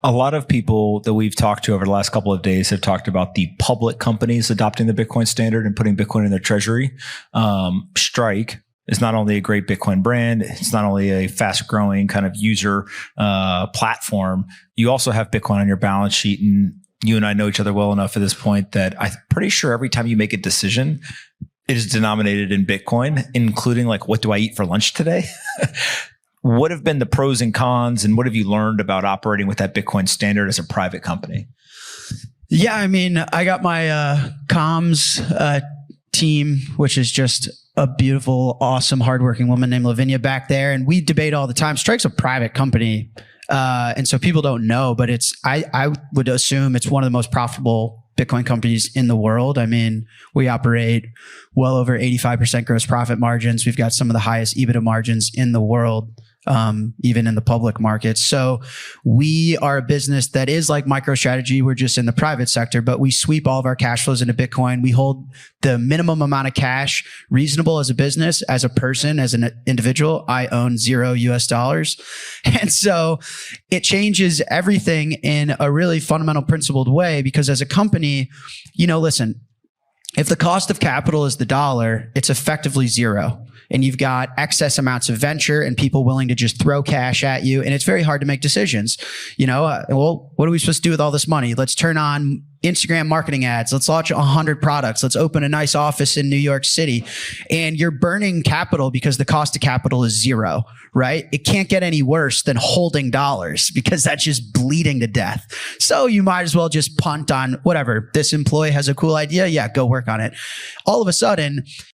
A lot of people that we've talked to over the last couple of days have talked about the public companies adopting the Bitcoin standard and putting Bitcoin in their treasury. Strike is not only a great Bitcoin brand, it's not only a fast growing kind of user platform. You also have Bitcoin on your balance sheet, and you and I know each other well enough at this point that I'm pretty sure every time you make a decision, it is denominated in Bitcoin, including like, what do I eat for lunch today? What have been the pros and cons, and what have you learned about operating with that Bitcoin standard as a private company? Yeah, I mean, I got my comms team, which is just a beautiful, awesome, hardworking woman named Lavinia back there. And we debate all the time. Strike's a private company. And so people don't know, but I would assume it's one of the most profitable Bitcoin companies in the world. I mean, we operate well over 85% gross profit margins. We've got some of the highest EBITDA margins in the world, even in the public markets. So we are a business that is like MicroStrategy. We're just in the private sector, but we sweep all of our cash flows into Bitcoin. We hold the minimum amount of cash reasonable as a business. As a person, as an individual, I own $0 US. And so it changes everything in a really fundamental principled way, because as a company, listen, if the cost of capital is the dollar, it's effectively zero. And you've got excess amounts of venture and people willing to just throw cash at you. And it's very hard to make decisions. Well, what are we supposed to do with all this money? Let's turn on Instagram marketing ads. Let's launch 100 products. Let's open a nice office in New York City. And you're burning capital because the cost of capital is zero, right? It can't get any worse than holding dollars, because that's just bleeding to death. So you might as well just punt on whatever. This employee has a cool idea. Yeah, go work on it. All of a sudden,